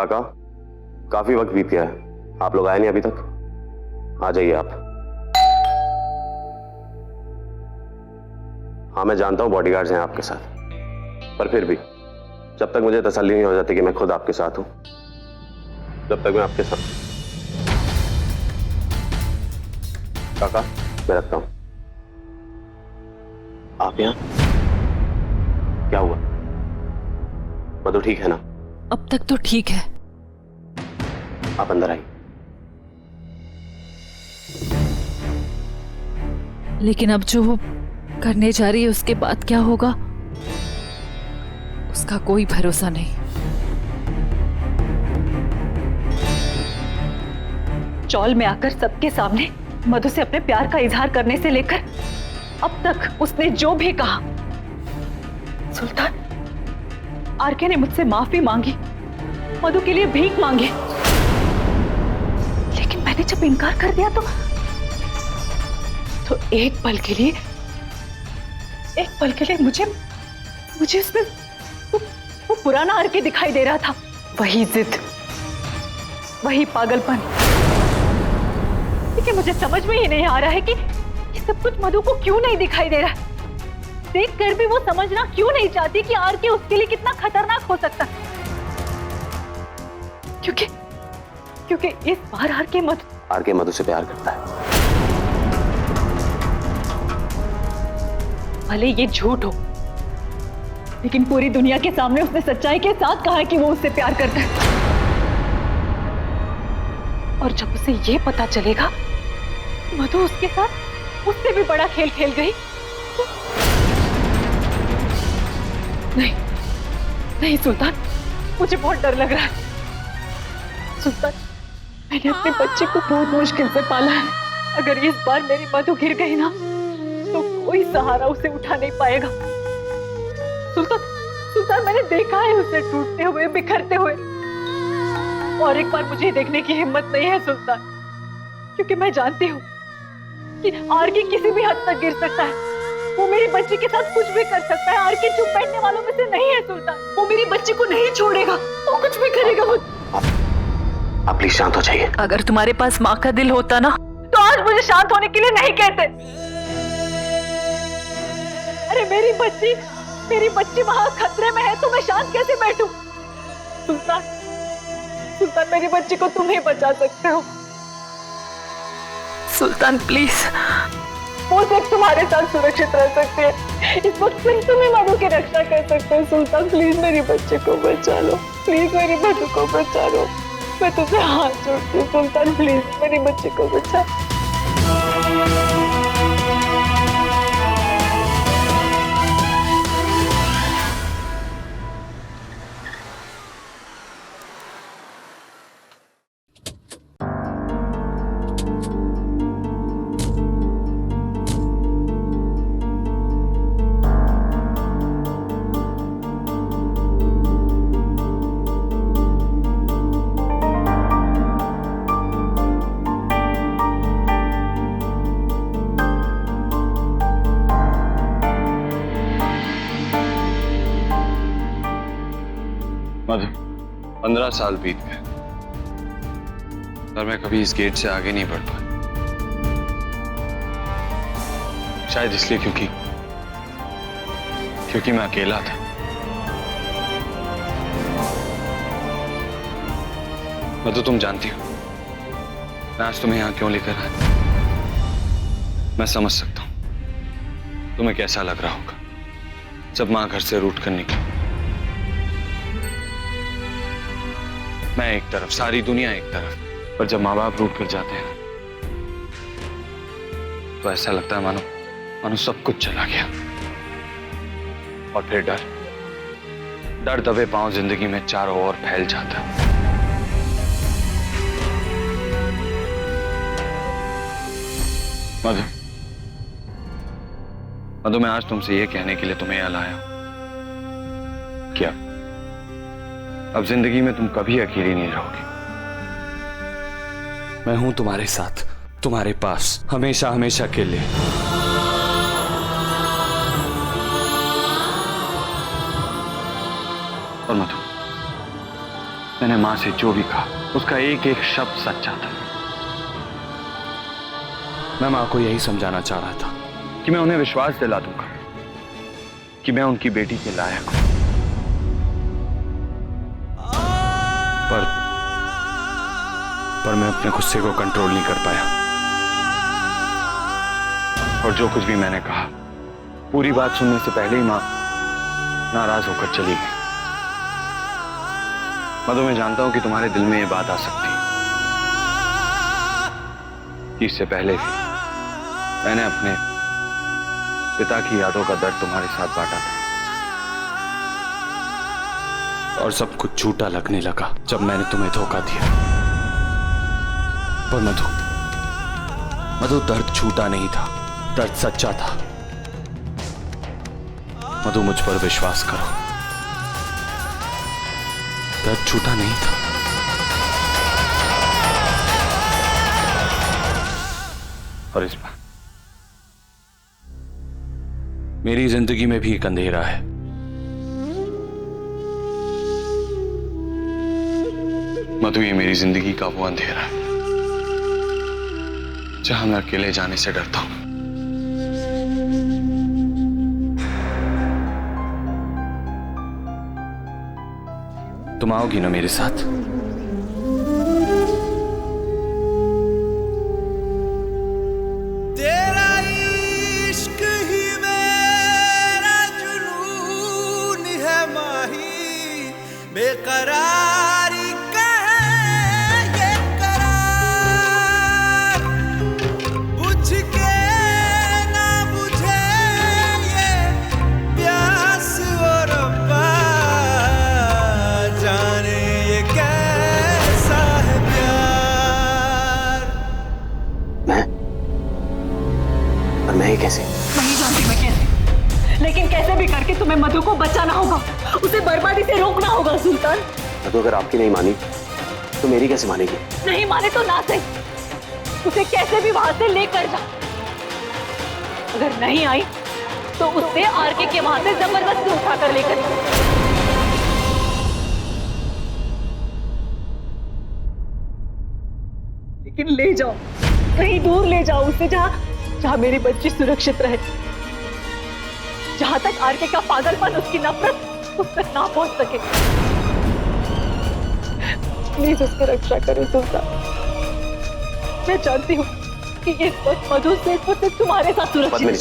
काका, काफी वक्त बीत गया है, आप लोग आए नहीं अभी तक। आ जाइए आप। हाँ मैं जानता हूं बॉडीगार्ड्स हैं आपके साथ, पर फिर भी जब तक मुझे तसल्ली नहीं हो जाती कि मैं खुद आपके साथ हूं, जब तक मैं आपके साथ। काका मैं रखता हूं। आप यहां क्या हुआ? मधु ठीक है ना? अब तक तो ठीक है। आप अंदर आइए। लेकिन अब जो वो करने जा रही है उसके बाद क्या होगा उसका कोई भरोसा नहीं। चौल में आकर सबके सामने मधु से अपने प्यार का इजहार करने से लेकर अब तक उसने जो भी कहा, सुल्तान, आरके ने मुझसे माफी मांगी, मधु के लिए भीख मांगी, लेकिन मैंने जब इनकार कर दिया तो एक पल के लिए मुझे उसमें वो पुराना आरके दिखाई दे रहा था। वही जिद, वही पागलपन। लेकिन मुझे समझ में ही नहीं आ रहा है कि ये सब कुछ मधु को क्यों नहीं दिखाई दे रहा। देख कर भी वो समझना क्यों नहीं चाहती कि आरके उसके लिए कितना खतरनाक हो सकता है। क्योंकि इस बार आरके मधु से प्यार करता है। भले ये झूठ हो, लेकिन पूरी दुनिया के सामने उसने सच्चाई के साथ कहा कि वो उससे प्यार करता है। और जब उसे ये पता चलेगा मधु उसके साथ उससे भी बड़ा खेल खेल गई तो... नहीं सुल्तान, मुझे बहुत डर लग रहा है। सुल्तान, मैंने अपने बच्चे को बहुत मुश्किल से पाला है। अगर इस बार मेरी मधु गिर गई ना तो कोई सहारा उसे उठा नहीं पाएगा। सुल्तान, मैंने देखा है उसे टूटते हुए, बिखरते हुए, और एक बार मुझे देखने की हिम्मत नहीं है सुल्तान, क्योंकि मैं जानती हूँ कि आरके किसी भी हद तक गिर सकता है। वो मेरी बच्ची के साथ कुछ भी कर सकता है। आरके चुप बैठने वालों में से नहीं है सुल्तान। वो मेरी बच्ची को नहीं छोड़ेगा, वो कुछ भी करेगा। वो आप प्लीज शांत हो जाइए। अगर तुम्हारे पास माँ का दिल होता ना तो आज मुझे शांत होने के लिए नहीं कहते। अरे मेरी बच्ची वहां खतरे में है तो मैं शांत कैसे बैठूं? सुल्तान, मेरी बच्ची को तुम ही बचा सकते हो। सुल्तान प्लीज, वो सिर्फ तुम्हारे साथ सुरक्षित रह सकते हैं। इस वक्त सिर्फ तुम ही मधु की रक्षा कर सकते हो। सुल्तान प्लीज मेरी बच्ची को बचा लो, प्लीज मेरी मधु को बचा लो। मैं तुझसे हाथ जोड़ती हूँ सुल्तान, प्लीज मेरी बच्ची को बचा। मधु, 15 साल बीत गए और मैं कभी इस गेट से आगे नहीं बढ़ पाया। शायद इसलिए क्योंकि मैं अकेला था। मधु, तुम जानती हो मैं आज तुम्हें यहां क्यों लेकर आया। मैं समझ सकता हूं तुम्हें कैसा लग रहा होगा जब मां घर से रूठ कर निकली। मैं एक तरफ, सारी दुनिया एक तरफ, पर जब माँ बाप रूठ कर जाते हैं तो ऐसा लगता है मानो सब कुछ चला गया। और फिर डर दबे पांव जिंदगी में चारों ओर फैल जाता। मधु, मैं आज तुमसे ये कहने के लिए तुम्हें यहाँ लाया हूं क्या अब जिंदगी में तुम कभी अकेली नहीं रहोगी। मैं हूं तुम्हारे साथ, तुम्हारे पास, हमेशा हमेशा के लिए। और मैंने मां से जो भी कहा उसका एक एक शब्द सच्चा था। मैं मां को यही समझाना चाह रहा था कि मैं उन्हें विश्वास दिला दूंगा कि मैं उनकी बेटी के लायक हूं। पर मैं अपने गुस्से को कंट्रोल नहीं कर पाया और जो कुछ भी मैंने कहा पूरी बात सुनने से पहले ही मां नाराज होकर चली गई। मधु, मैं जानता हूं कि तुम्हारे दिल में यह बात आ सकती है कि इससे पहले भी मैंने अपने पिता की यादों का दर्द तुम्हारे साथ बांटा था और सब कुछ झूठा लगने लगा जब मैंने तुम्हें धोखा दिया। पर मधु, दर्द झूठा नहीं था, दर्द सच्चा था। मधु, मुझ पर विश्वास करो, दर्द झूठा नहीं था। और इस बार मेरी जिंदगी में भी एक अंधेरा है। मधु, ये मेरी जिंदगी का वो अंधेरा है जहां मैं अकेले जाने से डरता हूं। तुम आओगी ना मेरे साथ? तेरा इश्क ही मेरा जुनून है माही, बेकरारी का है ये करार, बुझ के ना बुझे ये प्यास और रब्बा, जाने ये कैसा है प्यार। मैं कैसे? नहीं जानती मैं कैसे, लेकिन कैसे भी करके तुम्हें मधु को बचाना होगा, उसे बर्बादी से रोकना होगा। सुल्तान, मधु अगर आपकी नहीं मानी तो मेरी कैसे मानेगी? नहीं माने तो ना सही, उसे कैसे भी वहां से लेकर जा। अगर नहीं आई तो उससे आरके के वहां से जबरदस्ती उठाकर लेकर जा। लेकिन ले जाओ, कहीं दूर ले जाओ उसे, जहां मेरी बच्ची सुरक्षित रहे, जहां तक आरके का पागलपन, उसकी नफरत उस तक ना पहुंच सके। प्लीज उसकी रक्षा करो सुल्तान। मैं जानती हूँ कि इस वक्त मधु सिर्फ और सिर्फ तुम्हारे साथ सुरक्षित है।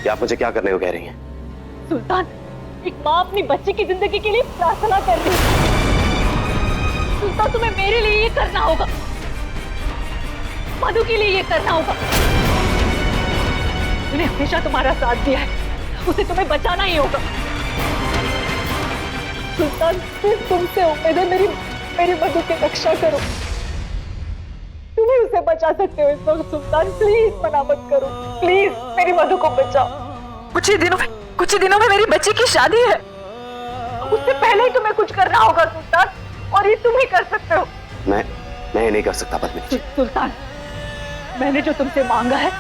कि आप मुझे क्या करने को कह रही हैं? सुल्तान, एक माँ अपनी बच्ची की जिंदगी के लिए प्रार्थना कर रही है। सुल्तान, तुम्हें मेरे लिए ये करना होगा, मधु के लिए ये करना होगा। मैंने हमेशा तुम्हारा साथ दिया है, उसे तुम्हें बचाना ही होगा। सुल्तान, सिर्फ तुमसे उम्मीद है, मेरी मधु की रक्षा करो। तुम्हें उसे बचा सकते हो इस वक्त। सुल्तान, प्लीज मना मत करो, प्लीज मेरी मधु को बचाओ। कुछ ही दिनों में मेरी बच्ची की शादी है, उससे पहले ही तुम्हें कुछ करना होगा सुल्तान, और ये तुम ही कर सकते हो। मैं नहीं कर सकता पद्मिनी। सुल्तान, मैंने जो तुमसे मांगा है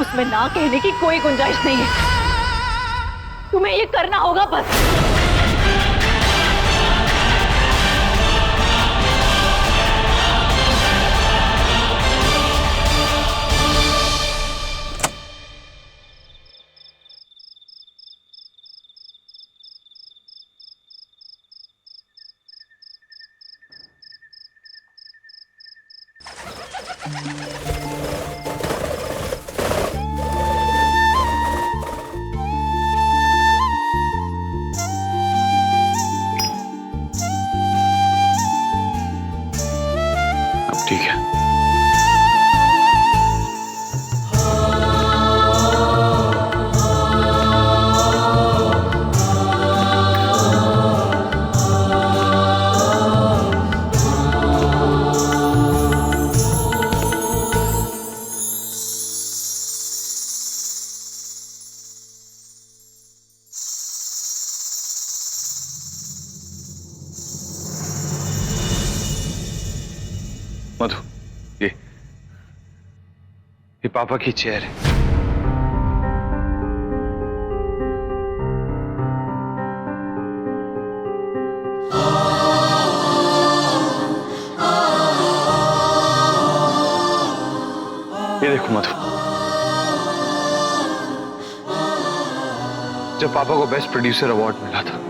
उसमें ना कहने की कोई गुंजाइश नहीं है। तुम्हें ये करना होगा बस। ठीक है। मधु, ये पापा की चेयर है। देखो मधु, जब पापा को बेस्ट प्रोड्यूसर अवार्ड मिला था,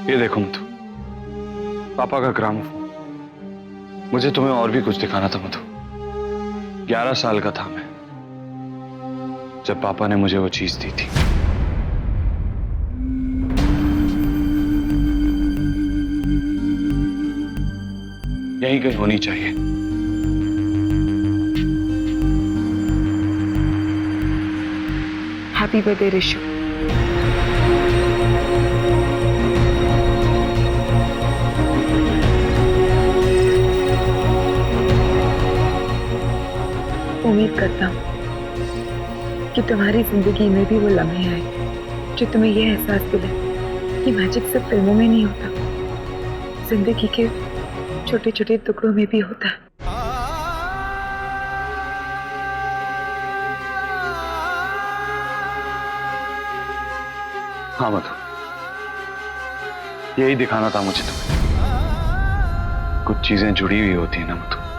ये देखो मधु, पापा का ग्रामोफोन। मुझे तुम्हें और भी कुछ दिखाना था मधु। 11 साल का था मैं जब पापा ने मुझे वो चीज दी थी। यहीं कहीं होनी चाहिए। Happy birthday Rishu. उम्मीद करता हूँ कि तुम्हारी जिंदगी में भी वो लम्हे आए जो तुम्हें ये एहसास दिलाए कि मैजिक सिर्फ फिल्मों में नहीं होता, जिंदगी के छोटे छोटे टुकड़ों में भी होता है। हाँ मधु, यही दिखाना था मुझे तुम्हें। कुछ चीजें जुड़ी हुई होती है ना मधु।